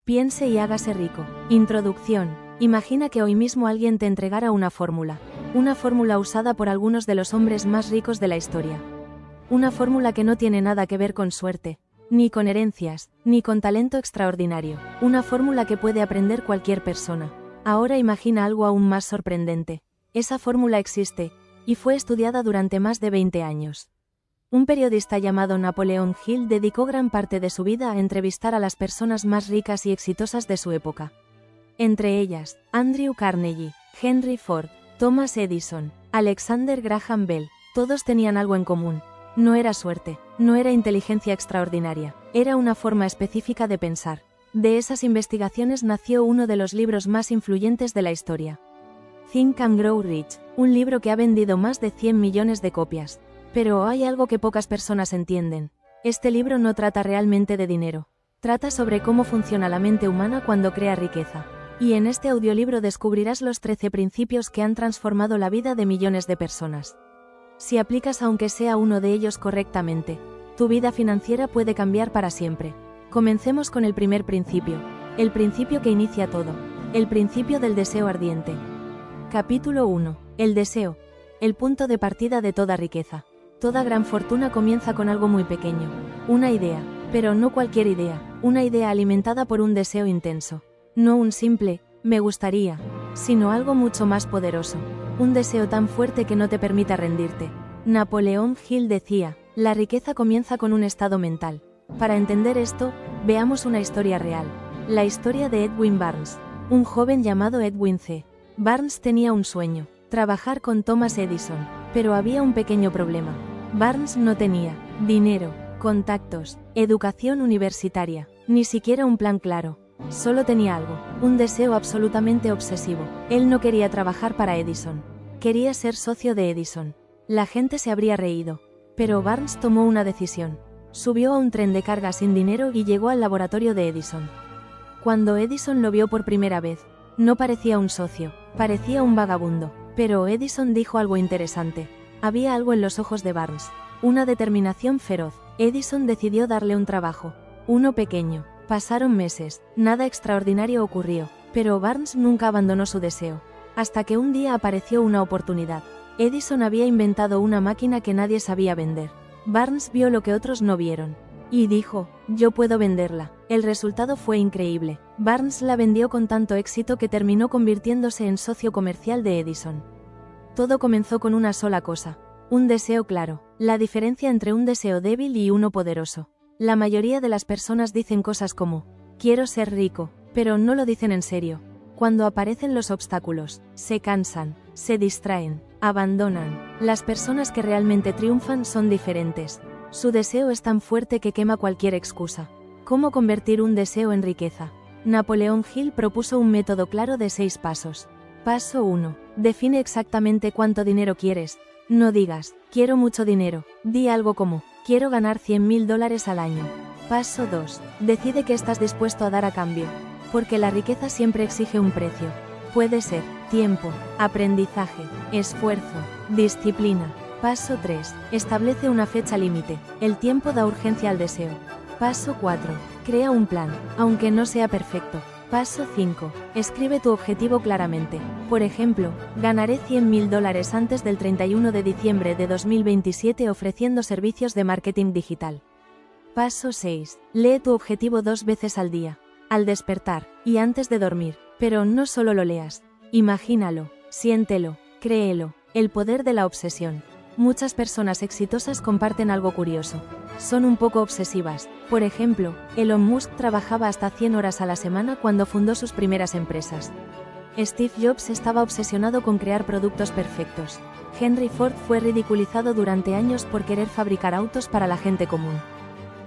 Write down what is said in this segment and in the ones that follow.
Piense y hágase rico. Introducción. Imagina que hoy mismo alguien te entregara una fórmula. Una fórmula usada por algunos de los hombres más ricos de la historia. Una fórmula que no tiene nada que ver con suerte, ni con herencias, ni con talento extraordinario. Una fórmula que puede aprender cualquier persona. Ahora imagina algo aún más sorprendente. Esa fórmula existe, y fue estudiada durante más de 20 años. Un periodista llamado Napoleon Hill dedicó gran parte de su vida a entrevistar a las personas más ricas y exitosas de su época. Entre ellas, Andrew Carnegie, Henry Ford, Thomas Edison, Alexander Graham Bell, todos tenían algo en común. No era suerte, no era inteligencia extraordinaria, era una forma específica de pensar. De esas investigaciones nació uno de los libros más influyentes de la historia. Think and Grow Rich, un libro que ha vendido más de 100 millones de copias. Pero hay algo que pocas personas entienden. Este libro no trata realmente de dinero. Trata sobre cómo funciona la mente humana cuando crea riqueza. Y en este audiolibro descubrirás los 13 principios que han transformado la vida de millones de personas. Si aplicas aunque sea uno de ellos correctamente, tu vida financiera puede cambiar para siempre. Comencemos con el primer principio, el principio que inicia todo, el principio del deseo ardiente. Capítulo 1. El deseo. El punto de partida de toda riqueza. Toda gran fortuna comienza con algo muy pequeño, una idea, pero no cualquier idea, una idea alimentada por un deseo intenso. No un simple, me gustaría, sino algo mucho más poderoso, un deseo tan fuerte que no te permita rendirte. Napoleon Hill decía, la riqueza comienza con un estado mental. Para entender esto, veamos una historia real, la historia de Edwin Barnes, un joven llamado Edwin C. Barnes tenía un sueño, trabajar con Thomas Edison, pero había un pequeño problema. Barnes no tenía dinero, contactos, educación universitaria, ni siquiera un plan claro. Solo tenía algo, un deseo absolutamente obsesivo. Él no quería trabajar para Edison. Quería ser socio de Edison. La gente se habría reído. Pero Barnes tomó una decisión. Subió a un tren de carga sin dinero y llegó al laboratorio de Edison. Cuando Edison lo vio por primera vez, no parecía un socio, parecía un vagabundo. Pero Edison dijo algo interesante. Había algo en los ojos de Barnes, una determinación feroz. Edison decidió darle un trabajo, uno pequeño. Pasaron meses, nada extraordinario ocurrió, pero Barnes nunca abandonó su deseo, hasta que un día apareció una oportunidad. Edison había inventado una máquina que nadie sabía vender. Barnes vio lo que otros no vieron, y dijo, yo puedo venderla. El resultado fue increíble. Barnes la vendió con tanto éxito que terminó convirtiéndose en socio comercial de Edison. Todo comenzó con una sola cosa, un deseo claro, la diferencia entre un deseo débil y uno poderoso. La mayoría de las personas dicen cosas como, quiero ser rico, pero no lo dicen en serio. Cuando aparecen los obstáculos, se cansan, se distraen, abandonan. Las personas que realmente triunfan son diferentes. Su deseo es tan fuerte que quema cualquier excusa. ¿Cómo convertir un deseo en riqueza? Napoleon Hill propuso un método claro de 6 pasos. Paso 1. Define exactamente cuánto dinero quieres. No digas, quiero mucho dinero. Di algo como, quiero ganar $100.000 al año. Paso 2. Decide qué estás dispuesto a dar a cambio. Porque la riqueza siempre exige un precio. Puede ser tiempo, aprendizaje, esfuerzo, disciplina. Paso 3. Establece una fecha límite. El tiempo da urgencia al deseo. Paso 4. Crea un plan, aunque no sea perfecto. Paso 5. Escribe tu objetivo claramente. Por ejemplo, ganaré $100.000 antes del 31 de diciembre de 2027 ofreciendo servicios de marketing digital. Paso 6. Lee tu objetivo 2 veces al día. Al despertar, y antes de dormir. Pero no solo lo leas. Imagínalo, siéntelo, créelo. El poder de la obsesión. Muchas personas exitosas comparten algo curioso. Son un poco obsesivas. Por ejemplo, Elon Musk trabajaba hasta 100 horas a la semana cuando fundó sus primeras empresas. Steve Jobs estaba obsesionado con crear productos perfectos. Henry Ford fue ridiculizado durante años por querer fabricar autos para la gente común.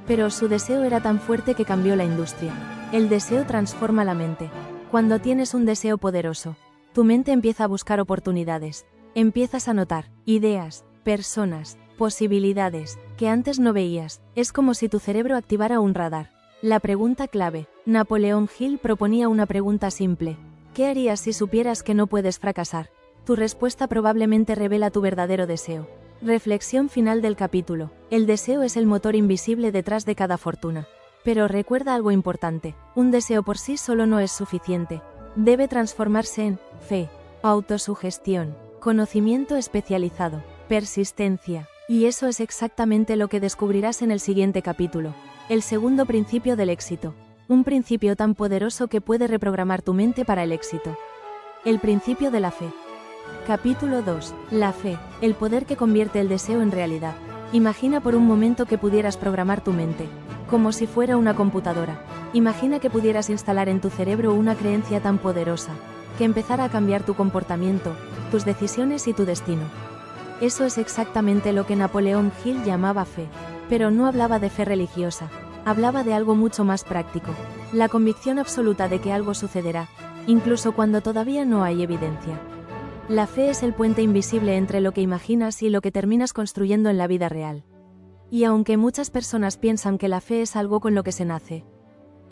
Pero su deseo era tan fuerte que cambió la industria. El deseo transforma la mente. Cuando tienes un deseo poderoso, tu mente empieza a buscar oportunidades. Empiezas a notar ideas, personas, posibilidades, que antes no veías. Es como si tu cerebro activara un radar. La pregunta clave. Napoleon Hill proponía una pregunta simple. ¿Qué harías si supieras que no puedes fracasar? Tu respuesta probablemente revela tu verdadero deseo. Reflexión final del capítulo. El deseo es el motor invisible detrás de cada fortuna. Pero recuerda algo importante, un deseo por sí solo no es suficiente. Debe transformarse en fe, autosugestión, conocimiento especializado, persistencia. Y eso es exactamente lo que descubrirás en el siguiente capítulo. El segundo principio del éxito. Un principio tan poderoso que puede reprogramar tu mente para el éxito. El principio de la fe. Capítulo 2. La fe, el poder que convierte el deseo en realidad. Imagina por un momento que pudieras programar tu mente, como si fuera una computadora. Imagina que pudieras instalar en tu cerebro una creencia tan poderosa, que empezara a cambiar tu comportamiento, tus decisiones y tu destino. Eso es exactamente lo que Napoleón Hill llamaba fe, pero no hablaba de fe religiosa, hablaba de algo mucho más práctico, la convicción absoluta de que algo sucederá, incluso cuando todavía no hay evidencia. La fe es el puente invisible entre lo que imaginas y lo que terminas construyendo en la vida real. Y aunque muchas personas piensan que la fe es algo con lo que se nace,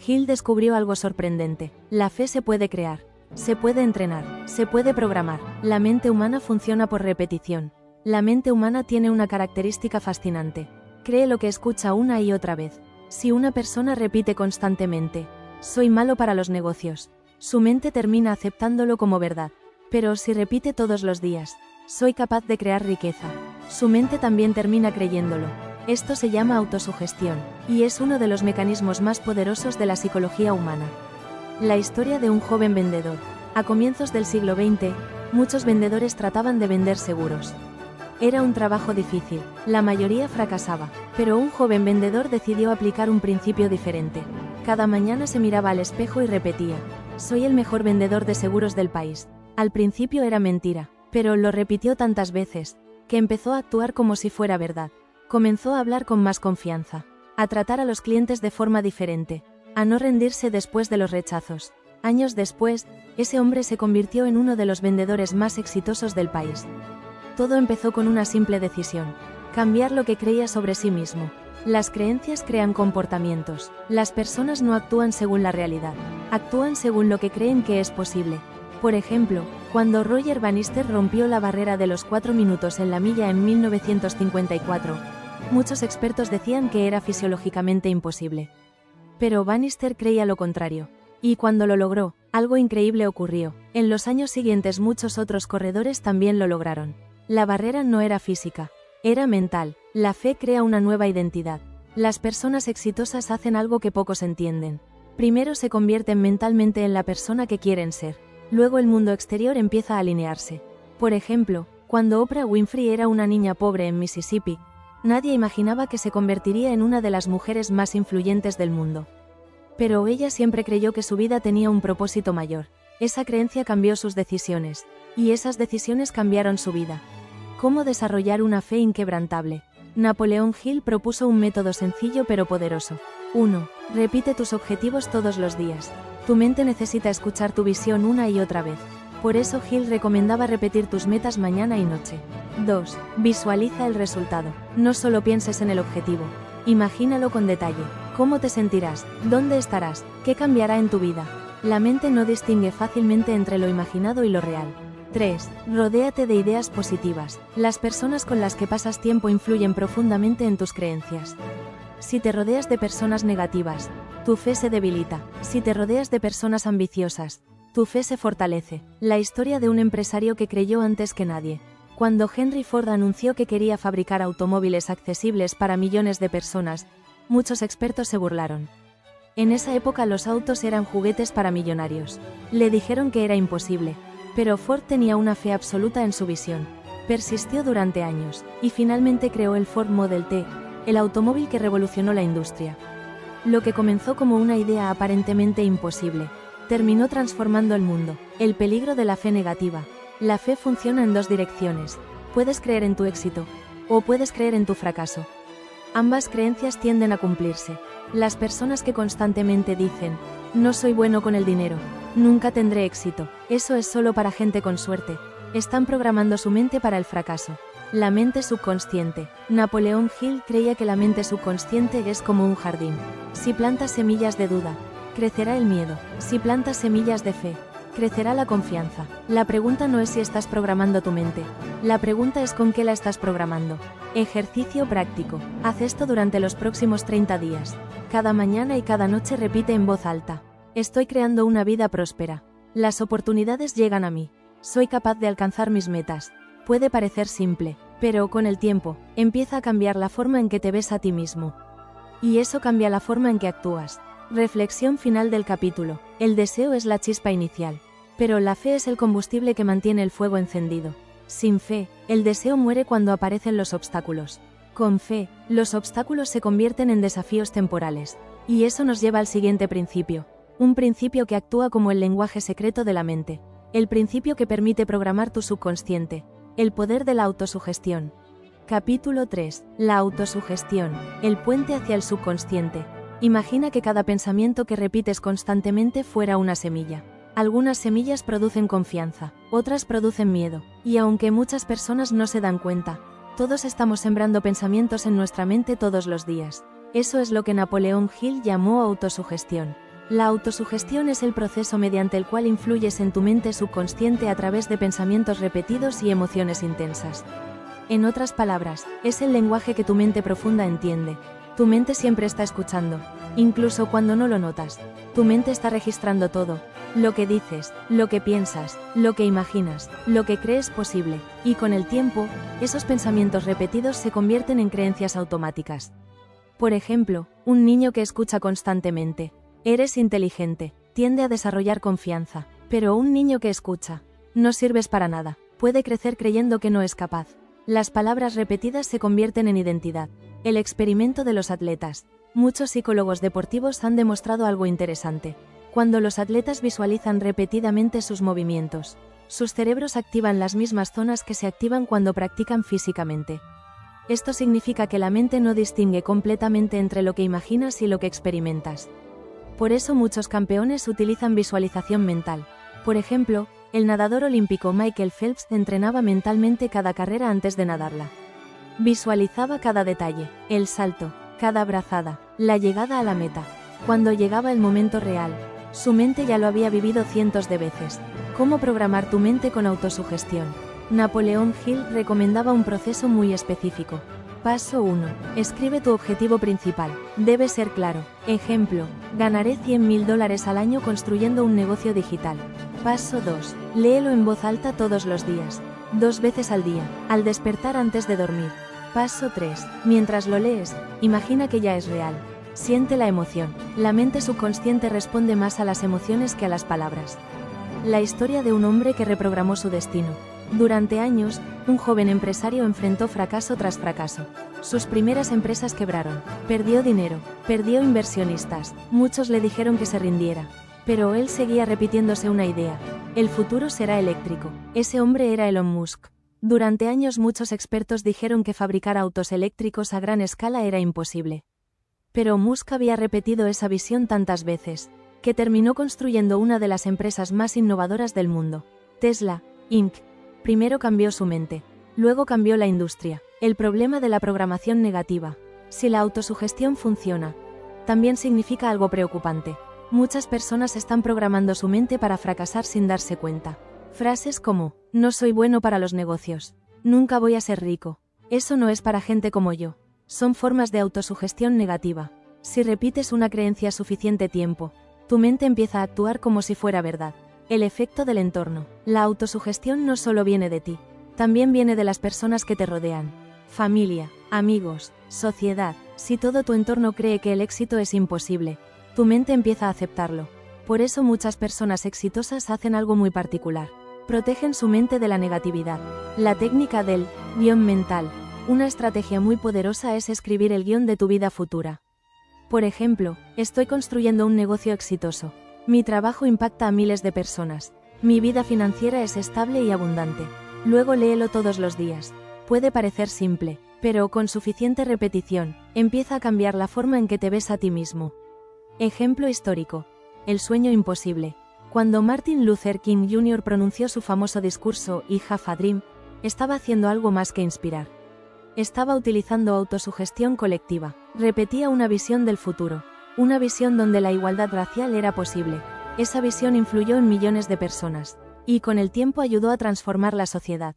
Hill descubrió algo sorprendente. La fe se puede crear, se puede entrenar, se puede programar. La mente humana funciona por repetición. La mente humana tiene una característica fascinante. Cree lo que escucha una y otra vez. Si una persona repite constantemente, soy malo para los negocios, su mente termina aceptándolo como verdad. Pero si repite todos los días, soy capaz de crear riqueza, su mente también termina creyéndolo. Esto se llama autosugestión, y es uno de los mecanismos más poderosos de la psicología humana. La historia de un joven vendedor. A comienzos del siglo XX, muchos vendedores trataban de vender seguros. Era un trabajo difícil, la mayoría fracasaba, pero un joven vendedor decidió aplicar un principio diferente. Cada mañana se miraba al espejo y repetía, soy el mejor vendedor de seguros del país. Al principio era mentira, pero lo repitió tantas veces, que empezó a actuar como si fuera verdad. Comenzó a hablar con más confianza, a tratar a los clientes de forma diferente, a no rendirse después de los rechazos. Años después, ese hombre se convirtió en uno de los vendedores más exitosos del país. Todo empezó con una simple decisión: cambiar lo que creía sobre sí mismo. Las creencias crean comportamientos. Las personas no actúan según la realidad, actúan según lo que creen que es posible. Por ejemplo, cuando Roger Bannister rompió la barrera de los 4 minutos en la milla en 1954, muchos expertos decían que era fisiológicamente imposible. Pero Bannister creía lo contrario. Y cuando lo logró, algo increíble ocurrió. En los años siguientes muchos otros corredores también lo lograron. La barrera no era física, era mental. La fe crea una nueva identidad. Las personas exitosas hacen algo que pocos entienden. Primero se convierten mentalmente en la persona que quieren ser. Luego el mundo exterior empieza a alinearse. Por ejemplo, cuando Oprah Winfrey era una niña pobre en Mississippi, nadie imaginaba que se convertiría en una de las mujeres más influyentes del mundo. Pero ella siempre creyó que su vida tenía un propósito mayor. Esa creencia cambió sus decisiones, y esas decisiones cambiaron su vida. ¿Cómo desarrollar una fe inquebrantable? Napoleón Hill propuso un método sencillo pero poderoso. 1. Repite tus objetivos todos los días. Tu mente necesita escuchar tu visión una y otra vez. Por eso Hill recomendaba repetir tus metas mañana y noche. 2. Visualiza el resultado. No solo pienses en el objetivo. Imagínalo con detalle. ¿Cómo te sentirás? ¿Dónde estarás? ¿Qué cambiará en tu vida? La mente no distingue fácilmente entre lo imaginado y lo real. 3. Rodéate de ideas positivas. Las personas con las que pasas tiempo influyen profundamente en tus creencias. Si te rodeas de personas negativas, tu fe se debilita. Si te rodeas de personas ambiciosas, tu fe se fortalece. La historia de un empresario que creyó antes que nadie. Cuando Henry Ford anunció que quería fabricar automóviles accesibles para millones de personas, muchos expertos se burlaron. En esa época los autos eran juguetes para millonarios. Le dijeron que era imposible. Pero Ford tenía una fe absoluta en su visión. Persistió durante años, y finalmente creó el Ford Model T, el automóvil que revolucionó la industria. Lo que comenzó como una idea aparentemente imposible, terminó transformando el mundo. El peligro de la fe negativa. La fe funciona en dos direcciones. Puedes creer en tu éxito, o puedes creer en tu fracaso. Ambas creencias tienden a cumplirse. Las personas que constantemente dicen, no soy bueno con el dinero, nunca tendré éxito, eso es solo para gente con suerte, están programando su mente para el fracaso. La mente subconsciente. Napoleón Hill creía que la mente subconsciente es como un jardín. Si plantas semillas de duda, crecerá el miedo. Si plantas semillas de fe, Crecerá la confianza. La pregunta no es si estás programando tu mente. La pregunta es con qué la estás programando. Ejercicio práctico. Haz esto durante los próximos 30 días. Cada mañana y cada noche repite en voz alta. Estoy creando una vida próspera. Las oportunidades llegan a mí. Soy capaz de alcanzar mis metas. Puede parecer simple, pero con el tiempo, empieza a cambiar la forma en que te ves a ti mismo. Y eso cambia la forma en que actúas. Reflexión final del capítulo. El deseo es la chispa inicial. Pero la fe es el combustible que mantiene el fuego encendido. Sin fe, el deseo muere cuando aparecen los obstáculos. Con fe, los obstáculos se convierten en desafíos temporales. Y eso nos lleva al siguiente principio. Un principio que actúa como el lenguaje secreto de la mente. El principio que permite programar tu subconsciente. El poder de la autosugestión. Capítulo 3. La autosugestión. El puente hacia el subconsciente. Imagina que cada pensamiento que repites constantemente fuera una semilla. Algunas semillas producen confianza, otras producen miedo, y aunque muchas personas no se dan cuenta, todos estamos sembrando pensamientos en nuestra mente todos los días. Eso es lo que Napoleón Hill llamó autosugestión. La autosugestión es el proceso mediante el cual influyes en tu mente subconsciente a través de pensamientos repetidos y emociones intensas. En otras palabras, es el lenguaje que tu mente profunda entiende. Tu mente siempre está escuchando, incluso cuando no lo notas. Tu mente está registrando todo, lo que dices, lo que piensas, lo que imaginas, lo que crees posible, y con el tiempo, esos pensamientos repetidos se convierten en creencias automáticas. Por ejemplo, un niño que escucha constantemente, eres inteligente, tiende a desarrollar confianza, pero un niño que escucha, no sirves para nada, puede crecer creyendo que no es capaz. Las palabras repetidas se convierten en identidad. El experimento de los atletas. Muchos psicólogos deportivos han demostrado algo interesante. Cuando los atletas visualizan repetidamente sus movimientos, sus cerebros activan las mismas zonas que se activan cuando practican físicamente. Esto significa que la mente no distingue completamente entre lo que imaginas y lo que experimentas. Por eso muchos campeones utilizan visualización mental. Por ejemplo, el nadador olímpico Michael Phelps entrenaba mentalmente cada carrera antes de nadarla. Visualizaba cada detalle, el salto, cada brazada, la llegada a la meta. Cuando llegaba el momento real, su mente ya lo había vivido cientos de veces. ¿Cómo programar tu mente con autosugestión? Napoleón Hill recomendaba un proceso muy específico. Paso 1. Escribe tu objetivo principal. Debe ser claro. Ejemplo, ganaré $100.000 al año construyendo un negocio digital. Paso 2. Léelo en voz alta todos los días. 2 veces al día, al despertar antes de dormir. Paso 3. Mientras lo lees, imagina que ya es real. Siente la emoción. La mente subconsciente responde más a las emociones que a las palabras. La historia de un hombre que reprogramó su destino. Durante años, un joven empresario enfrentó fracaso tras fracaso. Sus primeras empresas quebraron. Perdió dinero, perdió inversionistas. Muchos le dijeron que se rindiera. Pero él seguía repitiéndose una idea. El futuro será eléctrico. Ese hombre era Elon Musk. Durante años muchos expertos dijeron que fabricar autos eléctricos a gran escala era imposible. Pero Musk había repetido esa visión tantas veces, que terminó construyendo una de las empresas más innovadoras del mundo. Tesla, Inc. Primero cambió su mente, luego cambió la industria. El problema de la programación negativa. Si la autosugestión funciona, también significa algo preocupante. Muchas personas están programando su mente para fracasar sin darse cuenta. Frases como, no soy bueno para los negocios, nunca voy a ser rico, eso no es para gente como yo, son formas de autosugestión negativa. Si repites una creencia suficiente tiempo, tu mente empieza a actuar como si fuera verdad. El efecto del entorno. La autosugestión no solo viene de ti, también viene de las personas que te rodean. Familia, amigos, sociedad. Si todo tu entorno cree que el éxito es imposible, tu mente empieza a aceptarlo. Por eso muchas personas exitosas hacen algo muy particular. Protegen su mente de la negatividad. La técnica del guión mental. Una estrategia muy poderosa es escribir el guión de tu vida futura. Por ejemplo, estoy construyendo un negocio exitoso. Mi trabajo impacta a miles de personas. Mi vida financiera es estable y abundante. Luego léelo todos los días. Puede parecer simple, pero con suficiente repetición, empieza a cambiar la forma en que te ves a ti mismo. Ejemplo histórico. El sueño imposible. Cuando Martin Luther King Jr. pronunció su famoso discurso I Have a Dream, estaba haciendo algo más que inspirar. Estaba utilizando autosugestión colectiva. Repetía una visión del futuro. Una visión donde la igualdad racial era posible, Esa visión influyó en millones de personas. Y con el tiempo ayudó a transformar la sociedad.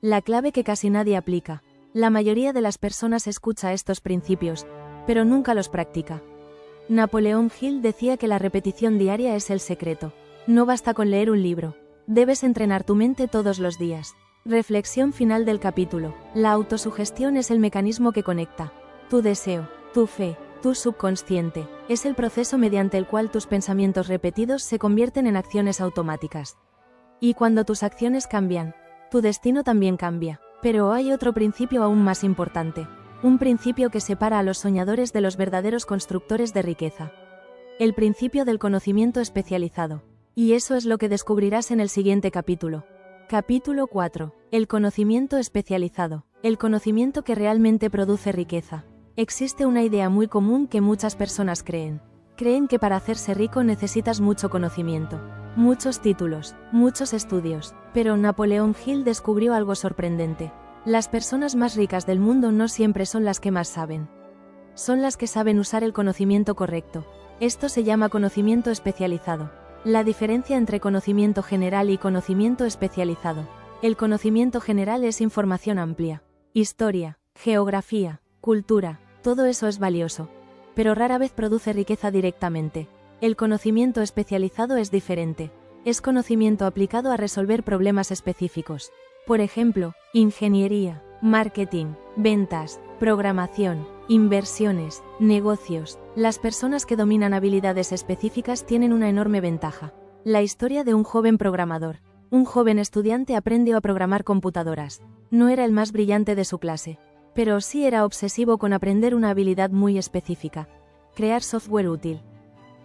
La clave que casi nadie aplica. La mayoría de las personas escucha estos principios, pero nunca los practica. Napoleón Hill decía que la repetición diaria es el secreto. No basta con leer un libro. Debes entrenar tu mente todos los días. Reflexión final del capítulo. La autosugestión es el mecanismo que conecta tu deseo, tu fe, tu subconsciente. Es el proceso mediante el cual tus pensamientos repetidos se convierten en acciones automáticas. Y cuando tus acciones cambian, tu destino también cambia. Pero hay otro principio aún más importante. Un principio que separa a los soñadores de los verdaderos constructores de riqueza. El principio del conocimiento especializado. Y eso es lo que descubrirás en el siguiente capítulo. Capítulo 4. El conocimiento especializado. El conocimiento que realmente produce riqueza. Existe una idea muy común que muchas personas creen. Creen que para hacerse rico necesitas mucho conocimiento, muchos títulos, muchos estudios. Pero Napoleón Hill descubrió algo sorprendente. Las personas más ricas del mundo no siempre son las que más saben. Son las que saben usar el conocimiento correcto. Esto se llama conocimiento especializado. La diferencia entre conocimiento general y conocimiento especializado. El conocimiento general es información amplia. Historia, geografía, cultura, todo eso es valioso. Pero rara vez produce riqueza directamente. El conocimiento especializado es diferente. Es conocimiento aplicado a resolver problemas específicos. Por ejemplo, ingeniería, marketing, ventas, programación, inversiones, negocios. Las personas que dominan habilidades específicas tienen una enorme ventaja. La historia de un joven programador. Un joven estudiante aprendió a programar computadoras. No era el más brillante de su clase, pero sí era obsesivo con aprender una habilidad muy específica: crear software útil.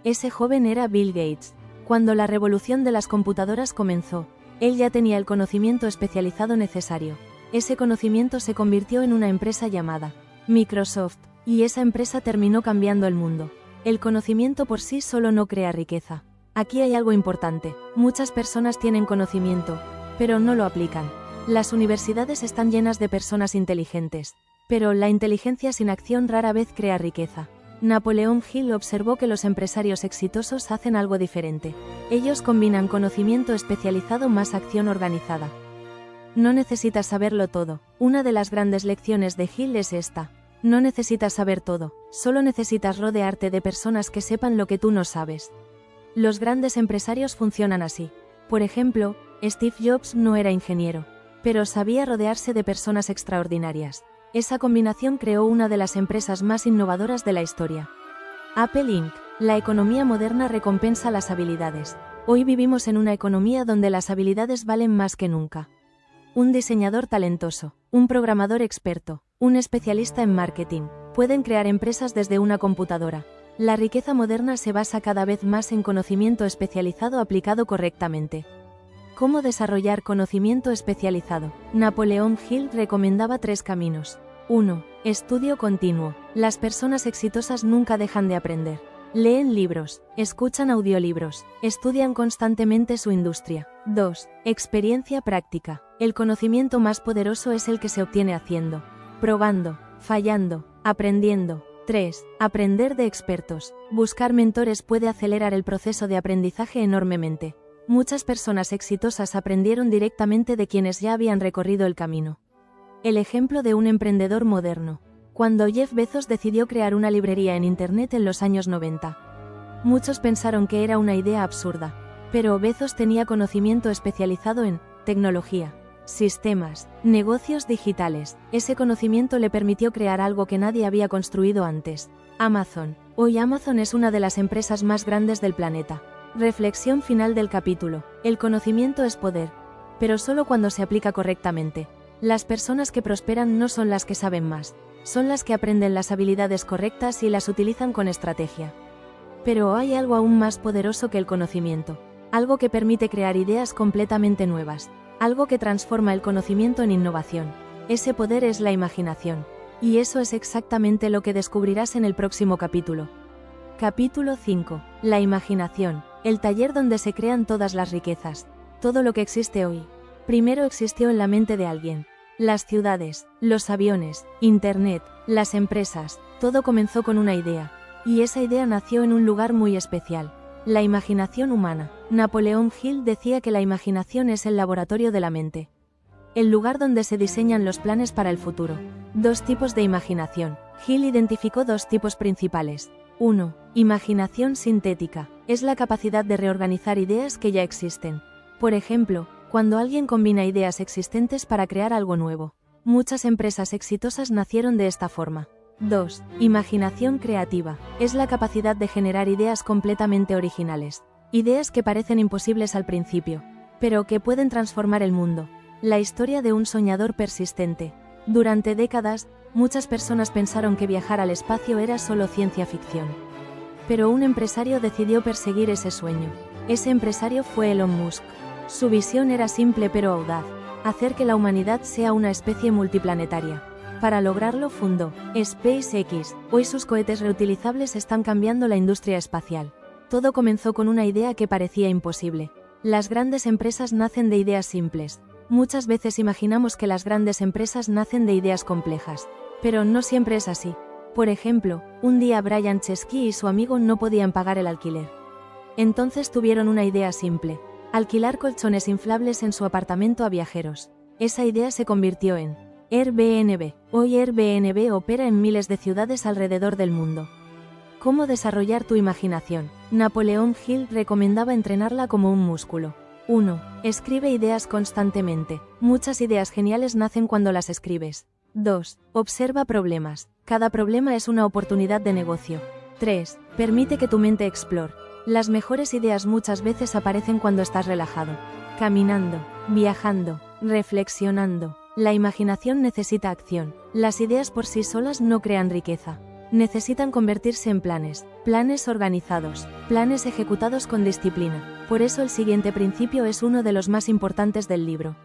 Ese joven era Bill Gates. Cuando la revolución de las computadoras comenzó, él ya tenía el conocimiento especializado necesario. Ese conocimiento se convirtió en una empresa llamada Microsoft, y esa empresa terminó cambiando el mundo. El conocimiento por sí solo no crea riqueza. Aquí hay algo importante. Muchas personas tienen conocimiento, pero no lo aplican. Las universidades están llenas de personas inteligentes, pero la inteligencia sin acción rara vez crea riqueza. Napoleón Hill observó que los empresarios exitosos hacen algo diferente. Ellos combinan conocimiento especializado más acción organizada. No necesitas saberlo todo. Una de las grandes lecciones de Hill es esta. No necesitas saber todo, solo necesitas rodearte de personas que sepan lo que tú no sabes. Los grandes empresarios funcionan así. Por ejemplo, Steve Jobs no era ingeniero, pero sabía rodearse de personas extraordinarias. Esa combinación creó una de las empresas más innovadoras de la historia. Apple Inc. La economía moderna recompensa las habilidades. Hoy vivimos en una economía donde las habilidades valen más que nunca. Un diseñador talentoso, un programador experto, un especialista en marketing, pueden crear empresas desde una computadora. La riqueza moderna se basa cada vez más en conocimiento especializado aplicado correctamente. ¿Cómo desarrollar conocimiento especializado? Napoleón Hill recomendaba 3 caminos. 1. Estudio continuo. Las personas exitosas nunca dejan de aprender. Leen libros, escuchan audiolibros, estudian constantemente su industria. 2. Experiencia práctica. El conocimiento más poderoso es el que se obtiene haciendo, probando, fallando, aprendiendo. 3. Aprender de expertos. Buscar mentores puede acelerar el proceso de aprendizaje enormemente. Muchas personas exitosas aprendieron directamente de quienes ya habían recorrido el camino. El ejemplo de un emprendedor moderno. Cuando Jeff Bezos decidió crear una librería en Internet en los años 90. Muchos pensaron que era una idea absurda, pero Bezos tenía conocimiento especializado en tecnología, sistemas, negocios digitales. Ese conocimiento le permitió crear algo que nadie había construido antes. Amazon. Hoy Amazon es una de las empresas más grandes del planeta. Reflexión final del capítulo. El conocimiento es poder, pero solo cuando se aplica correctamente. Las personas que prosperan no son las que saben más, son las que aprenden las habilidades correctas y las utilizan con estrategia. Pero hay algo aún más poderoso que el conocimiento, algo que permite crear ideas completamente nuevas, algo que transforma el conocimiento en innovación. Ese poder es la imaginación, y eso es exactamente lo que descubrirás en el próximo capítulo. Capítulo 5. La imaginación, el taller donde se crean todas las riquezas. Todo lo que existe hoy, primero existió en la mente de alguien. Las ciudades, los aviones, Internet, las empresas, todo comenzó con una idea, y esa idea nació en un lugar muy especial. La imaginación humana. Napoleón Hill decía que la imaginación es el laboratorio de la mente. El lugar donde se diseñan los planes para el futuro. Dos tipos de imaginación. Hill identificó dos tipos principales. 1. Imaginación sintética. Es la capacidad de reorganizar ideas que ya existen. Por ejemplo, cuando alguien combina ideas existentes para crear algo nuevo. Muchas empresas exitosas nacieron de esta forma. 2. Imaginación creativa. Es la capacidad de generar ideas completamente originales. Ideas que parecen imposibles al principio, pero que pueden transformar el mundo. La historia de un soñador persistente. Durante décadas, muchas personas pensaron que viajar al espacio era solo ciencia ficción. Pero un empresario decidió perseguir ese sueño. Ese empresario fue Elon Musk. Su visión era simple pero audaz: hacer que la humanidad sea una especie multiplanetaria. Para lograrlo fundó SpaceX. Hoy sus cohetes reutilizables están cambiando la industria espacial. Todo comenzó con una idea que parecía imposible. Las grandes empresas nacen de ideas simples. Muchas veces imaginamos que las grandes empresas nacen de ideas complejas. Pero no siempre es así. Por ejemplo, un día Brian Chesky y su amigo no podían pagar el alquiler. Entonces tuvieron una idea simple: alquilar colchones inflables en su apartamento a viajeros. Esa idea se convirtió en Airbnb. Hoy Airbnb opera en miles de ciudades alrededor del mundo. ¿Cómo desarrollar tu imaginación? Napoleón Hill recomendaba entrenarla como un músculo. 1. Escribe ideas constantemente. Muchas ideas geniales nacen cuando las escribes. 2. Observa problemas. Cada problema es una oportunidad de negocio. 3. Permite que tu mente explore. Las mejores ideas muchas veces aparecen cuando estás relajado, caminando, viajando, reflexionando. La imaginación necesita acción. Las ideas por sí solas no crean riqueza. Necesitan convertirse en planes organizados, planes ejecutados con disciplina. Por eso el siguiente principio es uno de los más importantes del libro.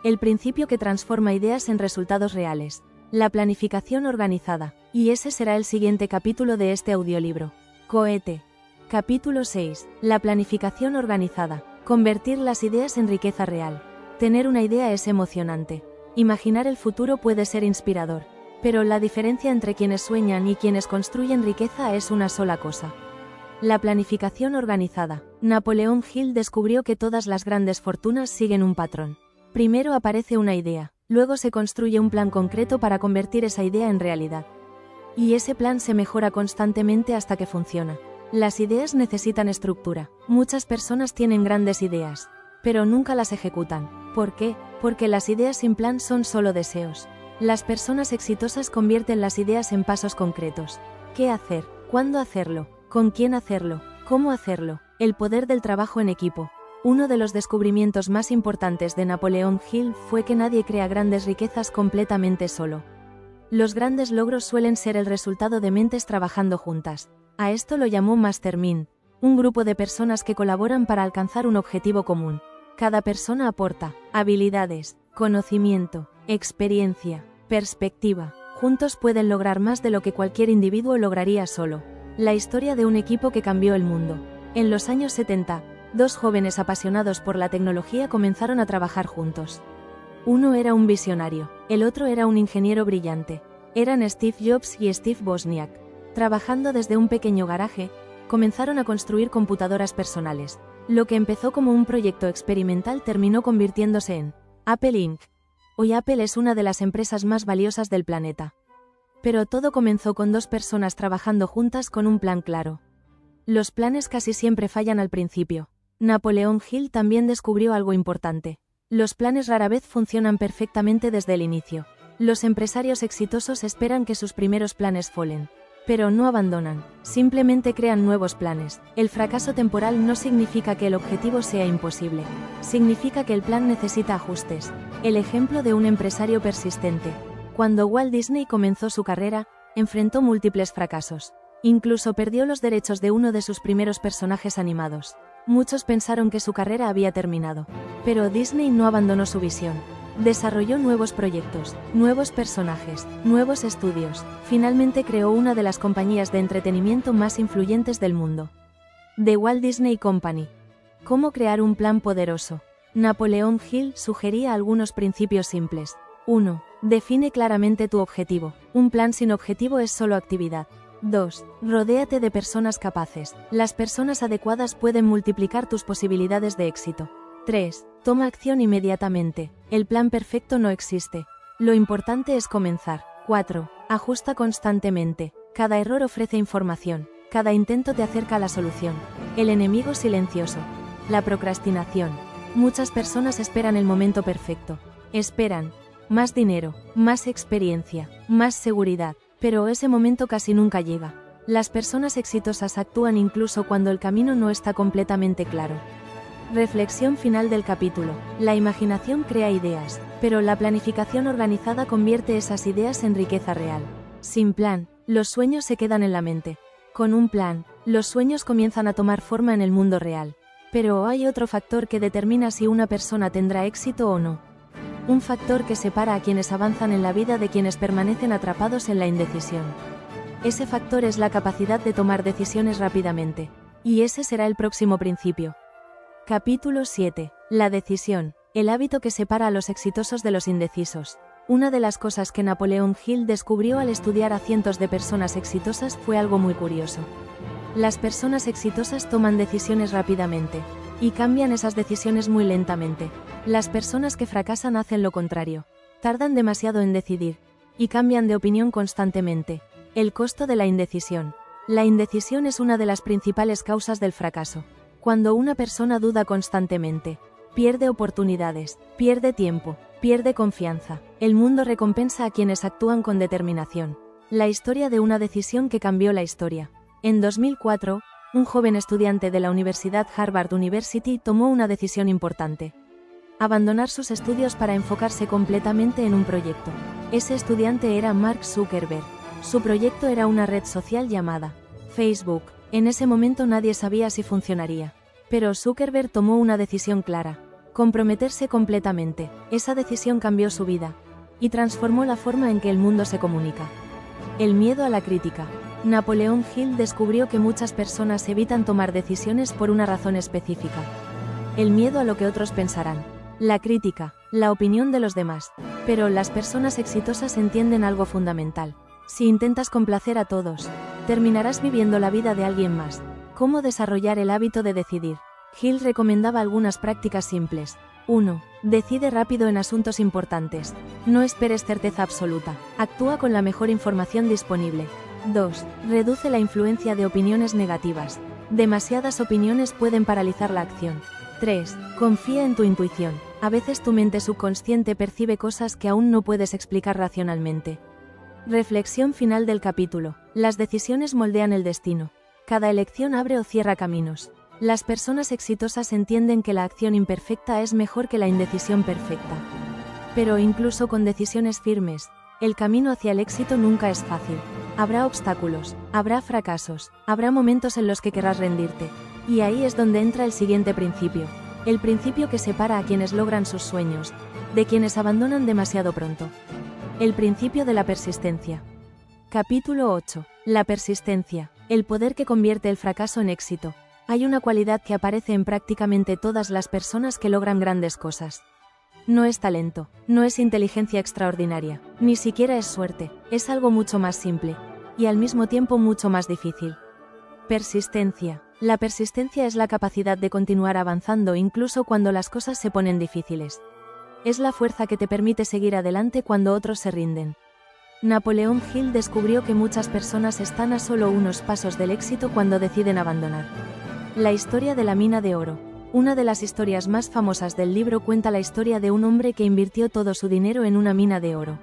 El principio que transforma ideas en resultados reales. La planificación organizada. Y ese será el siguiente capítulo de este audiolibro. Cohete. Capítulo 6. La planificación organizada. Convertir las ideas en riqueza real. Tener una idea es emocionante. Imaginar el futuro puede ser inspirador. Pero la diferencia entre quienes sueñan y quienes construyen riqueza es una sola cosa: la planificación organizada. Napoleón Hill descubrió que todas las grandes fortunas siguen un patrón. Primero aparece una idea, luego se construye un plan concreto para convertir esa idea en realidad. Y ese plan se mejora constantemente hasta que funciona. Las ideas necesitan estructura. Muchas personas tienen grandes ideas, pero nunca las ejecutan. ¿Por qué? Porque las ideas sin plan son solo deseos. Las personas exitosas convierten las ideas en pasos concretos. ¿Qué hacer? ¿Cuándo hacerlo? ¿Con quién hacerlo? ¿Cómo hacerlo? El poder del trabajo en equipo. Uno de los descubrimientos más importantes de Napoleón Hill fue que nadie crea grandes riquezas completamente solo. Los grandes logros suelen ser el resultado de mentes trabajando juntas. A esto lo llamó Mastermind, un grupo de personas que colaboran para alcanzar un objetivo común. Cada persona aporta habilidades, conocimiento, experiencia, perspectiva. Juntos pueden lograr más de lo que cualquier individuo lograría solo. La historia de un equipo que cambió el mundo. En los años 70, dos jóvenes apasionados por la tecnología comenzaron a trabajar juntos. Uno era un visionario, el otro era un ingeniero brillante. Eran Steve Jobs y Steve Wozniak. Trabajando desde un pequeño garaje, comenzaron a construir computadoras personales. Lo que empezó como un proyecto experimental terminó convirtiéndose en Apple Inc. Hoy Apple es una de las empresas más valiosas del planeta. Pero todo comenzó con dos personas trabajando juntas con un plan claro. Los planes casi siempre fallan al principio. Napoleón Hill también descubrió algo importante. Los planes rara vez funcionan perfectamente desde el inicio. Los empresarios exitosos esperan que sus primeros planes fallen. Pero no abandonan, simplemente crean nuevos planes. El fracaso temporal no significa que el objetivo sea imposible. Significa que el plan necesita ajustes. El ejemplo de un empresario persistente. Cuando Walt Disney comenzó su carrera, enfrentó múltiples fracasos. Incluso perdió los derechos de uno de sus primeros personajes animados. Muchos pensaron que su carrera había terminado. Pero Disney no abandonó su visión. Desarrolló nuevos proyectos, nuevos personajes, nuevos estudios. Finalmente creó una de las compañías de entretenimiento más influyentes del mundo. The Walt Disney Company. ¿Cómo crear un plan poderoso? Napoleón Hill sugería algunos principios simples. 1. Define claramente tu objetivo. Un plan sin objetivo es solo actividad. 2. Rodéate de personas capaces. Las personas adecuadas pueden multiplicar tus posibilidades de éxito. 3. Toma acción inmediatamente. El plan perfecto no existe. Lo importante es comenzar. 4. Ajusta constantemente. Cada error ofrece información. Cada intento te acerca a la solución. El enemigo silencioso. La procrastinación. Muchas personas esperan el momento perfecto. Esperan más dinero, más experiencia, más seguridad, pero ese momento casi nunca llega. Las personas exitosas actúan incluso cuando el camino no está completamente claro. Reflexión final del capítulo. La imaginación crea ideas, pero la planificación organizada convierte esas ideas en riqueza real. Sin plan, los sueños se quedan en la mente. Con un plan, los sueños comienzan a tomar forma en el mundo real. Pero hay otro factor que determina si una persona tendrá éxito o no. Un factor que separa a quienes avanzan en la vida de quienes permanecen atrapados en la indecisión. Ese factor es la capacidad de tomar decisiones rápidamente. Y ese será el próximo principio. Capítulo 7. La decisión. El hábito que separa a los exitosos de los indecisos. Una de las cosas que Napoleón Hill descubrió al estudiar a cientos de personas exitosas fue algo muy curioso. Las personas exitosas toman decisiones rápidamente. Y cambian esas decisiones muy lentamente. Las personas que fracasan hacen lo contrario. Tardan demasiado en decidir. Y cambian de opinión constantemente. El costo de la indecisión. La indecisión es una de las principales causas del fracaso. Cuando una persona duda constantemente, pierde oportunidades, pierde tiempo, pierde confianza. El mundo recompensa a quienes actúan con determinación. La historia de una decisión que cambió la historia. En 2004, un joven estudiante de la Universidad Harvard University tomó una decisión importante. Abandonar sus estudios para enfocarse completamente en un proyecto. Ese estudiante era Mark Zuckerberg. Su proyecto era una red social llamada Facebook. En ese momento nadie sabía si funcionaría. Pero Zuckerberg tomó una decisión clara. Comprometerse completamente. Esa decisión cambió su vida. Y transformó la forma en que el mundo se comunica. El miedo a la crítica. Napoleón Hill descubrió que muchas personas evitan tomar decisiones por una razón específica. El miedo a lo que otros pensarán. La crítica, la opinión de los demás. Pero las personas exitosas entienden algo fundamental. Si intentas complacer a todos, terminarás viviendo la vida de alguien más. ¿Cómo desarrollar el hábito de decidir? Hill recomendaba algunas prácticas simples. 1. Decide rápido en asuntos importantes. No esperes certeza absoluta. Actúa con la mejor información disponible. 2. Reduce la influencia de opiniones negativas. Demasiadas opiniones pueden paralizar la acción. 3. Confía en tu intuición. A veces tu mente subconsciente percibe cosas que aún no puedes explicar racionalmente. Reflexión final del capítulo. Las decisiones moldean el destino. Cada elección abre o cierra caminos. Las personas exitosas entienden que la acción imperfecta es mejor que la indecisión perfecta. Pero incluso con decisiones firmes, el camino hacia el éxito nunca es fácil. Habrá obstáculos, habrá fracasos, habrá momentos en los que querrás rendirte. Y ahí es donde entra el siguiente principio. El principio que separa a quienes logran sus sueños, de quienes abandonan demasiado pronto. El principio de la persistencia. Capítulo 8. La persistencia. El poder que convierte el fracaso en éxito. Hay una cualidad que aparece en prácticamente todas las personas que logran grandes cosas. No es talento, no es inteligencia extraordinaria, ni siquiera es suerte, es algo mucho más simple, y al mismo tiempo mucho más difícil. Persistencia. La persistencia es la capacidad de continuar avanzando incluso cuando las cosas se ponen difíciles. Es la fuerza que te permite seguir adelante cuando otros se rinden. Napoleón Hill descubrió que muchas personas están a solo unos pasos del éxito cuando deciden abandonar. La historia de la mina de oro. Una de las historias más famosas del libro cuenta la historia de un hombre que invirtió todo su dinero en una mina de oro.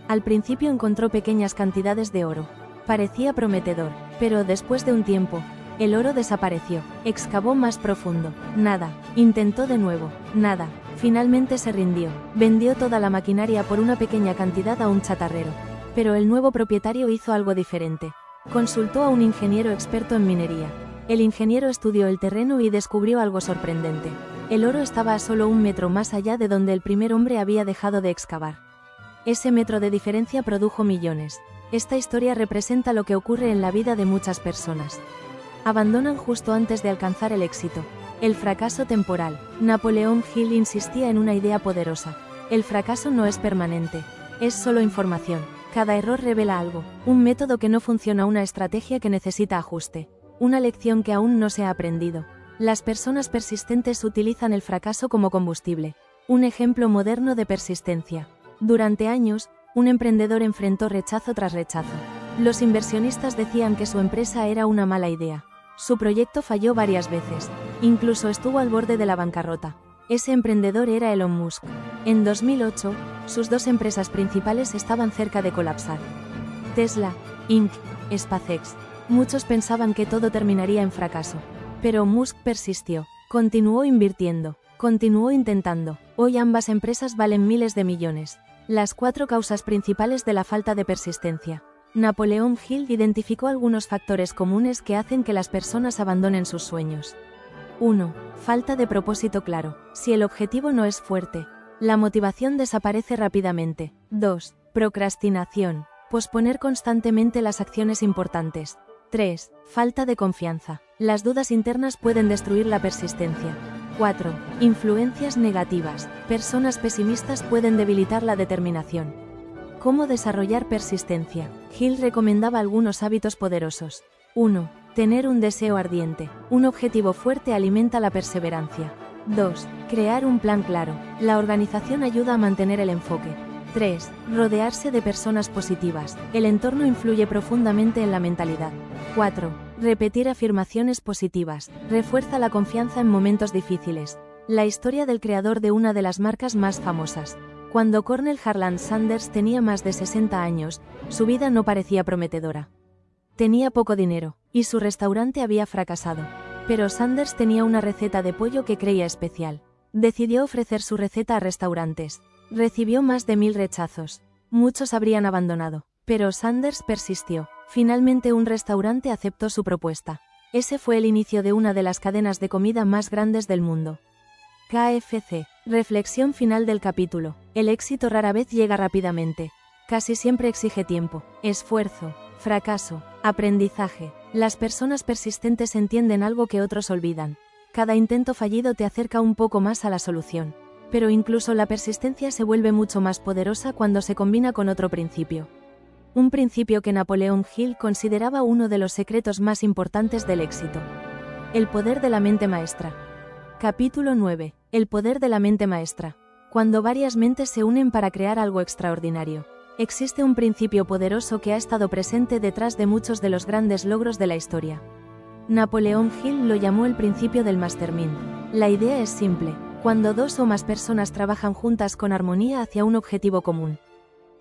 Al principio encontró pequeñas cantidades de oro. Parecía prometedor, pero después de un tiempo, el oro desapareció. Excavó más profundo. Nada. Intentó de nuevo. Nada. Finalmente se rindió. Vendió toda la maquinaria por una pequeña cantidad a un chatarrero. Pero el nuevo propietario hizo algo diferente. Consultó a un ingeniero experto en minería. El ingeniero estudió el terreno y descubrió algo sorprendente. El oro estaba a solo 1 metro más allá de donde el primer hombre había dejado de excavar. Ese metro de diferencia produjo millones. Esta historia representa lo que ocurre en la vida de muchas personas. Abandonan justo antes de alcanzar el éxito. El fracaso temporal. Napoleón Hill insistía en una idea poderosa. El fracaso no es permanente. Es solo información. Cada error revela algo, un método que no funciona, una estrategia que necesita ajuste, una lección que aún no se ha aprendido. Las personas persistentes utilizan el fracaso como combustible. Un ejemplo moderno de persistencia. Durante años, un emprendedor enfrentó rechazo tras rechazo. Los inversionistas decían que su empresa era una mala idea. Su proyecto falló varias veces. Incluso estuvo al borde de la bancarrota. Ese emprendedor era Elon Musk. En 2008, sus dos empresas principales estaban cerca de colapsar. Tesla, Inc., SpaceX. Muchos pensaban que todo terminaría en fracaso. Pero Musk persistió. Continuó invirtiendo. Continuó intentando. Hoy ambas empresas valen miles de millones. Las 4 causas principales de la falta de persistencia. Napoleon Hill identificó algunos factores comunes que hacen que las personas abandonen sus sueños. 1. Falta de propósito claro. Si el objetivo no es fuerte, la motivación desaparece rápidamente. 2. Procrastinación. Posponer constantemente las acciones importantes. 3. Falta de confianza. Las dudas internas pueden destruir la persistencia. 4. Influencias negativas. Personas pesimistas pueden debilitar la determinación. ¿Cómo desarrollar persistencia? Hill recomendaba algunos hábitos poderosos. 1. Tener un deseo ardiente. Un objetivo fuerte alimenta la perseverancia. 2. Crear un plan claro. La organización ayuda a mantener el enfoque. 3. Rodearse de personas positivas. El entorno influye profundamente en la mentalidad. 4. Repetir afirmaciones positivas. Refuerza la confianza en momentos difíciles. La historia del creador de una de las marcas más famosas. Cuando Cornell Harland Sanders tenía más de 60 años, su vida no parecía prometedora. Tenía poco dinero, y su restaurante había fracasado. Pero Sanders tenía una receta de pollo que creía especial. Decidió ofrecer su receta a restaurantes. Recibió más de 1000 rechazos. Muchos habrían abandonado. Pero Sanders persistió. Finalmente un restaurante aceptó su propuesta. Ese fue el inicio de una de las cadenas de comida más grandes del mundo. KFC. Reflexión final del capítulo. El éxito rara vez llega rápidamente. Casi siempre exige tiempo, esfuerzo, fracaso, aprendizaje. Las personas persistentes entienden algo que otros olvidan. Cada intento fallido te acerca un poco más a la solución. Pero incluso la persistencia se vuelve mucho más poderosa cuando se combina con otro principio. Un principio que Napoleon Hill consideraba uno de los secretos más importantes del éxito. El poder de la mente maestra. Capítulo 9. El poder de la mente maestra. Cuando varias mentes se unen para crear algo extraordinario, existe un principio poderoso que ha estado presente detrás de muchos de los grandes logros de la historia. Napoleon Hill lo llamó el principio del mastermind. La idea es simple: cuando 2 o más personas trabajan juntas con armonía hacia un objetivo común,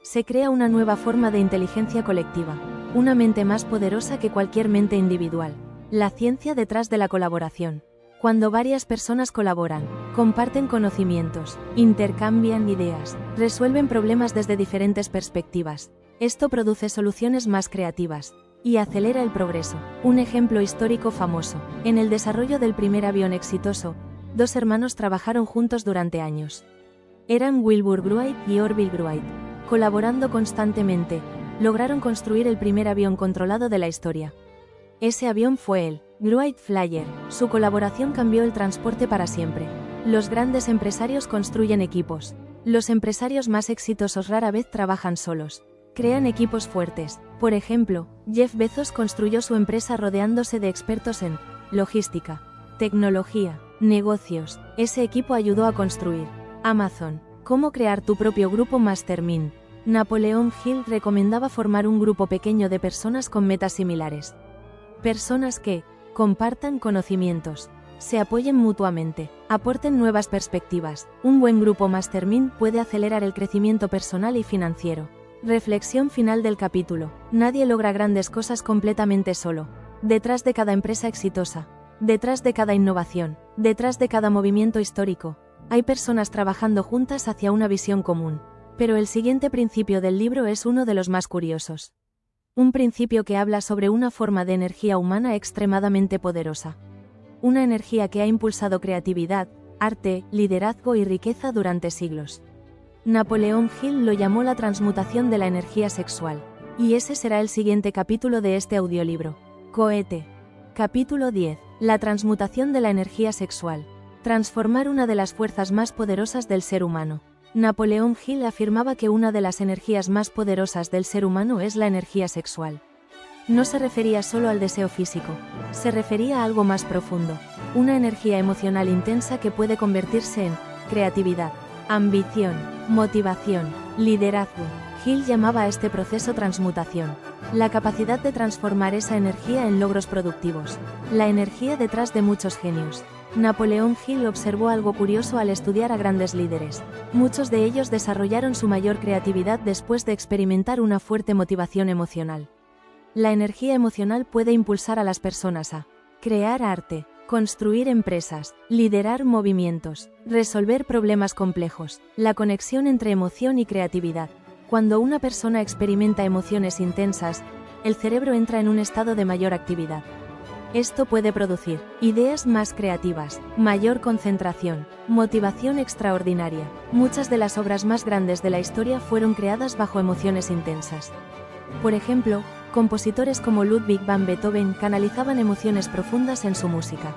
se crea una nueva forma de inteligencia colectiva, una mente más poderosa que cualquier mente individual. La ciencia detrás de la colaboración. Cuando varias personas colaboran, comparten conocimientos, intercambian ideas, resuelven problemas desde diferentes perspectivas, esto produce soluciones más creativas y acelera el progreso. Un ejemplo histórico famoso: en el desarrollo del primer avión exitoso, 2 hermanos trabajaron juntos durante años. Eran Wilbur Wright y Orville Wright. Colaborando constantemente, lograron construir el primer avión controlado de la historia. Ese avión fue el Wright Flyer. Su colaboración cambió el transporte para siempre. Los grandes empresarios construyen equipos. Los empresarios más exitosos rara vez trabajan solos. Crean equipos fuertes. Por ejemplo, Jeff Bezos construyó su empresa rodeándose de expertos en logística, tecnología, negocios. Ese equipo ayudó a construir Amazon. ¿Cómo crear tu propio grupo mastermind? Napoleon Hill recomendaba formar un grupo pequeño de personas con metas similares. Personas que compartan conocimientos, se apoyen mutuamente, aporten nuevas perspectivas. Un buen grupo mastermind puede acelerar el crecimiento personal y financiero. Reflexión final del capítulo. Nadie logra grandes cosas completamente solo. Detrás de cada empresa exitosa, detrás de cada innovación, detrás de cada movimiento histórico, hay personas trabajando juntas hacia una visión común. Pero el siguiente principio del libro es uno de los más curiosos. Un principio que habla sobre una forma de energía humana extremadamente poderosa. Una energía que ha impulsado creatividad, arte, liderazgo y riqueza durante siglos. Napoleon Hill lo llamó la transmutación de la energía sexual. Y ese será el siguiente capítulo de este audiolibro. Cohete. Capítulo 10. La transmutación de la energía sexual. Transformar una de las fuerzas más poderosas del ser humano. Napoleón Hill afirmaba que una de las energías más poderosas del ser humano es la energía sexual. No se refería solo al deseo físico, se refería a algo más profundo, una energía emocional intensa que puede convertirse en creatividad, ambición, motivación, liderazgo. Hill llamaba a este proceso transmutación, la capacidad de transformar esa energía en logros productivos, la energía detrás de muchos genios. Napoleón Hill observó algo curioso al estudiar a grandes líderes. Muchos de ellos desarrollaron su mayor creatividad después de experimentar una fuerte motivación emocional. La energía emocional puede impulsar a las personas a crear arte, construir empresas, liderar movimientos, resolver problemas complejos. La conexión entre emoción y creatividad. Cuando una persona experimenta emociones intensas, el cerebro entra en un estado de mayor actividad. Esto puede producir ideas más creativas, mayor concentración, motivación extraordinaria. Muchas de las obras más grandes de la historia fueron creadas bajo emociones intensas. Por ejemplo, compositores como Ludwig van Beethoven canalizaban emociones profundas en su música.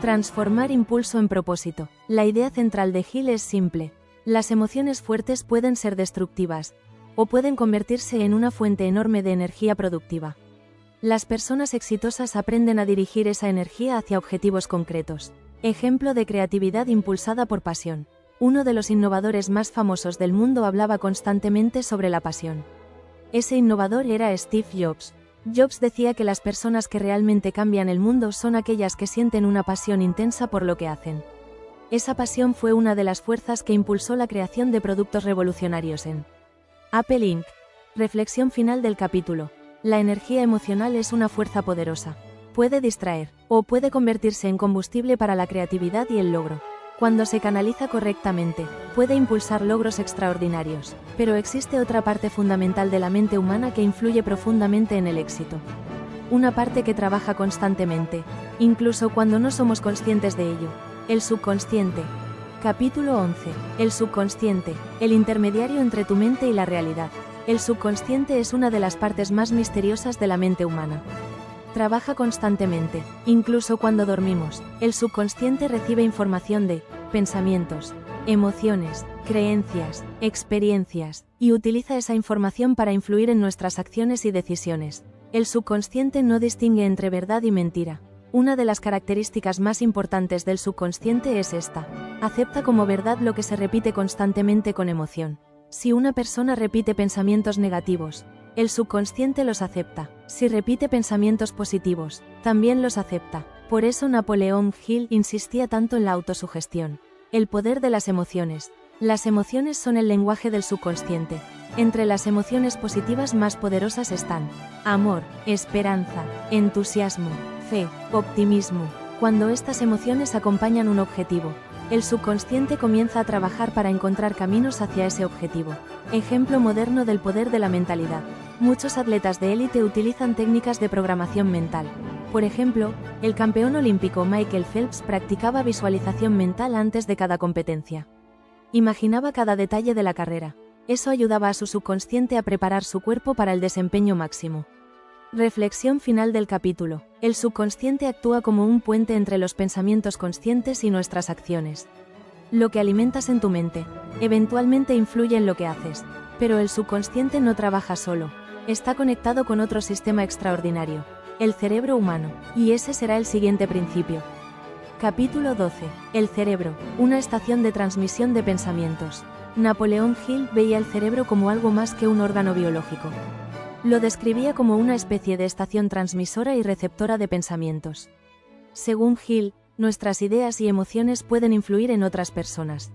Transformar impulso en propósito. La idea central de Hill es simple. Las emociones fuertes pueden ser destructivas, o pueden convertirse en una fuente enorme de energía productiva. Las personas exitosas aprenden a dirigir esa energía hacia objetivos concretos. Ejemplo de creatividad impulsada por pasión. Uno de los innovadores más famosos del mundo hablaba constantemente sobre la pasión. Ese innovador era Steve Jobs. Jobs decía que las personas que realmente cambian el mundo son aquellas que sienten una pasión intensa por lo que hacen. Esa pasión fue una de las fuerzas que impulsó la creación de productos revolucionarios en Apple Inc. Reflexión final del capítulo. La energía emocional es una fuerza poderosa. Puede distraer, o puede convertirse en combustible para la creatividad y el logro. Cuando se canaliza correctamente, puede impulsar logros extraordinarios. Pero existe otra parte fundamental de la mente humana que influye profundamente en el éxito. Una parte que trabaja constantemente, incluso cuando no somos conscientes de ello. El subconsciente. Capítulo 11. El subconsciente, el intermediario entre tu mente y la realidad. El subconsciente es una de las partes más misteriosas de la mente humana. Trabaja constantemente, incluso cuando dormimos. El subconsciente recibe información de pensamientos, emociones, creencias, experiencias, y utiliza esa información para influir en nuestras acciones y decisiones. El subconsciente no distingue entre verdad y mentira. Una de las características más importantes del subconsciente es esta: acepta como verdad lo que se repite constantemente con emoción. Si una persona repite pensamientos negativos, el subconsciente los acepta. Si repite pensamientos positivos, también los acepta. Por eso Napoleón Hill insistía tanto en la autosugestión. El poder de las emociones. Las emociones son el lenguaje del subconsciente. Entre las emociones positivas más poderosas están amor, esperanza, entusiasmo, fe, optimismo. Cuando estas emociones acompañan un objetivo, el subconsciente comienza a trabajar para encontrar caminos hacia ese objetivo. Ejemplo moderno del poder de la mentalidad. Muchos atletas de élite utilizan técnicas de programación mental. Por ejemplo, el campeón olímpico Michael Phelps practicaba visualización mental antes de cada competencia. Imaginaba cada detalle de la carrera. Eso ayudaba a su subconsciente a preparar su cuerpo para el desempeño máximo. Reflexión final del capítulo. El subconsciente actúa como un puente entre los pensamientos conscientes y nuestras acciones. Lo que alimentas en tu mente, eventualmente influye en lo que haces. Pero el subconsciente no trabaja solo. Está conectado con otro sistema extraordinario, el cerebro humano. Y ese será el siguiente principio. Capítulo 12. El cerebro, una estación de transmisión de pensamientos. Napoleón Hill veía el cerebro como algo más que un órgano biológico. Lo describía como una especie de estación transmisora y receptora de pensamientos. Según Hill, nuestras ideas y emociones pueden influir en otras personas.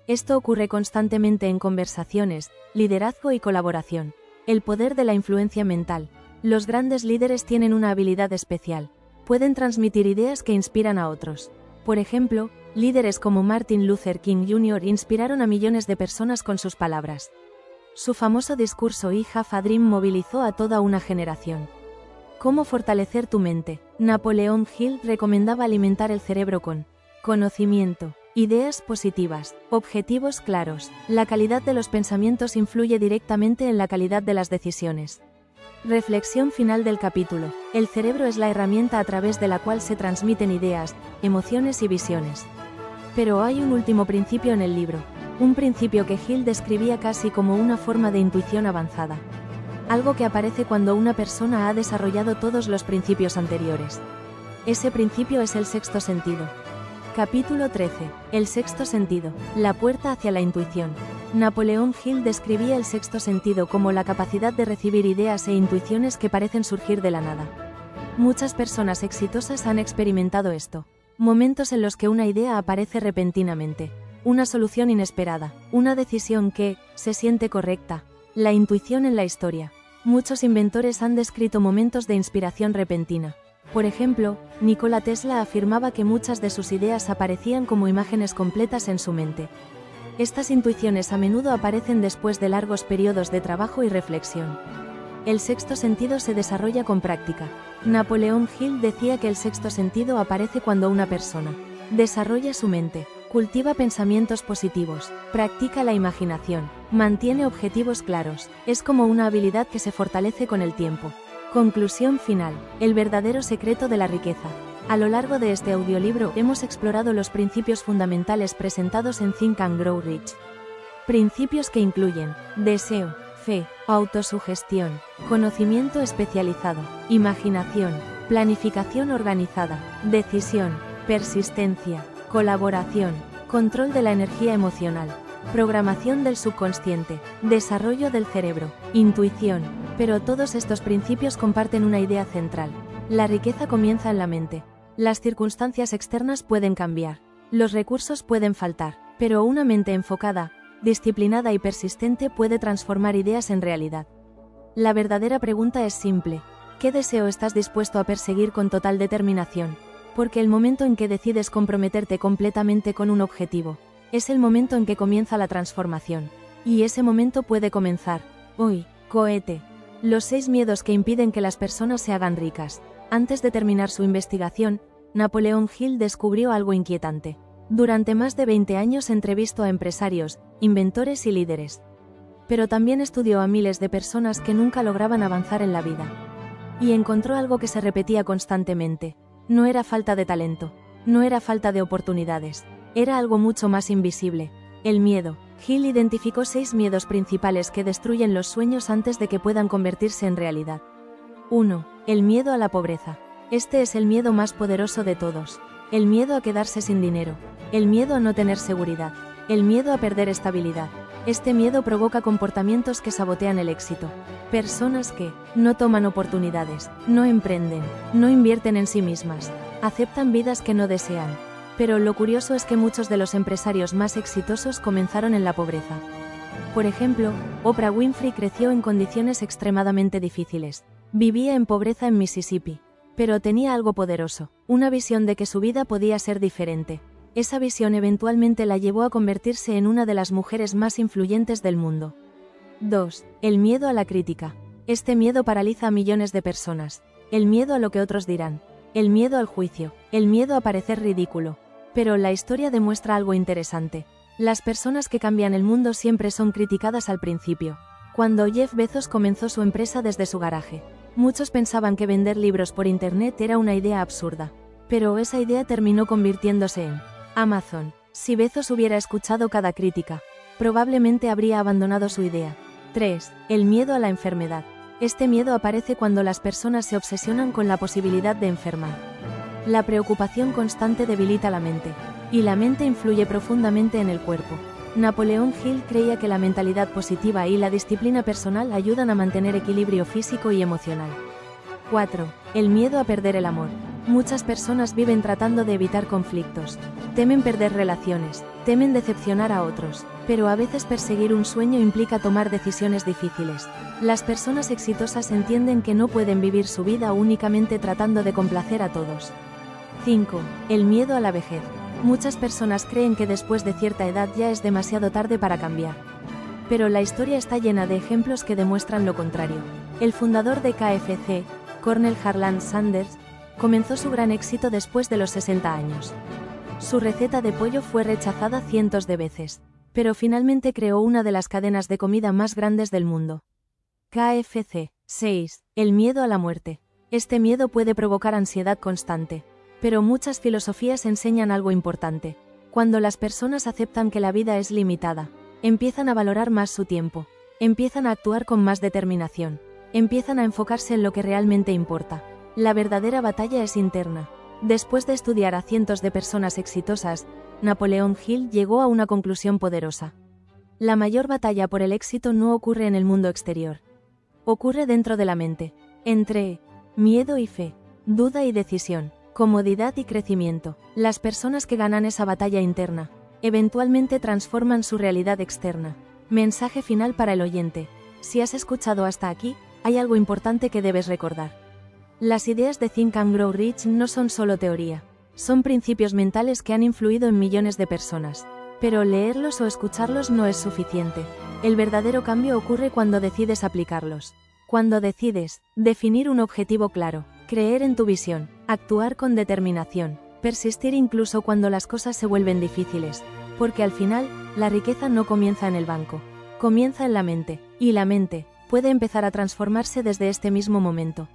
Esto ocurre constantemente en conversaciones, liderazgo y colaboración. El poder de la influencia mental. Los grandes líderes tienen una habilidad especial. Pueden transmitir ideas que inspiran a otros. Por ejemplo, líderes como Martin Luther King Jr. inspiraron a millones de personas con sus palabras. Su famoso discurso I Have a Dream movilizó a toda una generación. ¿Cómo fortalecer tu mente? Napoleón Hill recomendaba alimentar el cerebro con conocimiento, ideas positivas, objetivos claros. La calidad de los pensamientos influye directamente en la calidad de las decisiones. Reflexión final del capítulo. El cerebro es la herramienta a través de la cual se transmiten ideas, emociones y visiones. Pero hay un último principio en el libro. un principio que Hill describía casi como una forma de intuición avanzada. Algo que aparece cuando una persona ha desarrollado todos los principios anteriores. Ese principio es el sexto sentido. Capítulo 13. El sexto sentido, la puerta hacia la intuición. Napoleón Hill describía el sexto sentido como la capacidad de recibir ideas e intuiciones que parecen surgir de la nada. Muchas personas exitosas han experimentado esto. Momentos en los que una idea aparece repentinamente. Una solución inesperada, una decisión que se siente correcta. La intuición en la historia. Muchos inventores han descrito momentos de inspiración repentina. Por ejemplo, Nikola Tesla afirmaba que muchas de sus ideas aparecían como imágenes completas en su mente. Estas intuiciones a menudo aparecen después de largos periodos de trabajo y reflexión. El sexto sentido se desarrolla con práctica. Napoleón Hill decía que el sexto sentido aparece cuando una persona desarrolla su mente, cultiva pensamientos positivos, practica la imaginación, mantiene objetivos claros. Es como una habilidad que se fortalece con el tiempo. Conclusión final. El verdadero secreto de la riqueza. A lo largo de este audiolibro hemos explorado los principios fundamentales presentados en Think and Grow Rich. Principios que incluyen deseo, fe, autosugestión, conocimiento especializado, imaginación, planificación organizada, decisión, persistencia, colaboración, control de la energía emocional, programación del subconsciente, desarrollo del cerebro, intuición. Pero todos estos principios comparten una idea central. La riqueza comienza en la mente. Las circunstancias externas pueden cambiar. Los recursos pueden faltar. Pero una mente enfocada, disciplinada y persistente puede transformar ideas en realidad. La verdadera pregunta es simple. ¿Qué deseo estás dispuesto a perseguir con total determinación? Porque el momento en que decides comprometerte completamente con un objetivo, es el momento en que comienza la transformación. Y ese momento puede comenzar hoy. Cohete. Los 6 miedos que impiden que las personas se hagan ricas. Antes de terminar su investigación, Napoleón Hill descubrió algo inquietante. Durante más de 20 años entrevistó a empresarios, inventores y líderes. Pero también estudió a miles de personas que nunca lograban avanzar en la vida. Y encontró algo que se repetía constantemente. No era falta de talento. No era falta de oportunidades. Era algo mucho más invisible. El miedo. Hill identificó 6 miedos principales que destruyen los sueños antes de que puedan convertirse en realidad. 1. El miedo a la pobreza. Este es el miedo más poderoso de todos. El miedo a quedarse sin dinero. El miedo a no tener seguridad. El miedo a perder estabilidad. Este miedo provoca comportamientos que sabotean el éxito. Personas que no toman oportunidades, no emprenden, no invierten en sí mismas, aceptan vidas que no desean. Pero lo curioso es que muchos de los empresarios más exitosos comenzaron en la pobreza. Por ejemplo, Oprah Winfrey creció en condiciones extremadamente difíciles. Vivía en pobreza en Mississippi. Pero tenía algo poderoso, una visión de que su vida podía ser diferente. Esa visión eventualmente la llevó a convertirse en una de las mujeres más influyentes del mundo. 2. El miedo a la crítica. Este miedo paraliza a millones de personas. El miedo a lo que otros dirán. El miedo al juicio. El miedo a parecer ridículo. Pero la historia demuestra algo interesante. Las personas que cambian el mundo siempre son criticadas al principio. Cuando Jeff Bezos comenzó su empresa desde su garaje, muchos pensaban que vender libros por internet era una idea absurda. Pero esa idea terminó convirtiéndose en Amazon. Si Bezos hubiera escuchado cada crítica, probablemente habría abandonado su idea. 3. El miedo a la enfermedad. Este miedo aparece cuando las personas se obsesionan con la posibilidad de enfermar. La preocupación constante debilita la mente, y la mente influye profundamente en el cuerpo. Napoleón Hill creía que la mentalidad positiva y la disciplina personal ayudan a mantener equilibrio físico y emocional. 4. El miedo a perder el amor. Muchas personas viven tratando de evitar conflictos. Temen perder relaciones, temen decepcionar a otros, pero a veces perseguir un sueño implica tomar decisiones difíciles. Las personas exitosas entienden que no pueden vivir su vida únicamente tratando de complacer a todos. 5. El miedo a la vejez. Muchas personas creen que después de cierta edad ya es demasiado tarde para cambiar. Pero la historia está llena de ejemplos que demuestran lo contrario. El fundador de KFC, Cornel Harland Sanders, comenzó su gran éxito después de los 60 años. Su receta de pollo fue rechazada cientos de veces, pero finalmente creó una de las cadenas de comida más grandes del mundo. KFC. 6. El miedo a la muerte. Este miedo puede provocar ansiedad constante. Pero muchas filosofías enseñan algo importante. Cuando las personas aceptan que la vida es limitada, empiezan a valorar más su tiempo, empiezan a actuar con más determinación, empiezan a enfocarse en lo que realmente importa. La verdadera batalla es interna. Después de estudiar a cientos de personas exitosas, Napoleón Hill llegó a una conclusión poderosa. La mayor batalla por el éxito no ocurre en el mundo exterior. Ocurre dentro de la mente, entre miedo y fe, duda y decisión, comodidad y crecimiento. Las personas que ganan esa batalla interna, eventualmente transforman su realidad externa. Mensaje final para el oyente. Si has escuchado hasta aquí, hay algo importante que debes recordar. Las ideas de Think and Grow Rich no son solo teoría. Son principios mentales que han influido en millones de personas. Pero leerlos o escucharlos no es suficiente. El verdadero cambio ocurre cuando decides aplicarlos. Cuando decides definir un objetivo claro, creer en tu visión, actuar con determinación, persistir incluso cuando las cosas se vuelven difíciles. Porque al final, la riqueza no comienza en el banco. Comienza en la mente. Y la mente puede empezar a transformarse desde este mismo momento.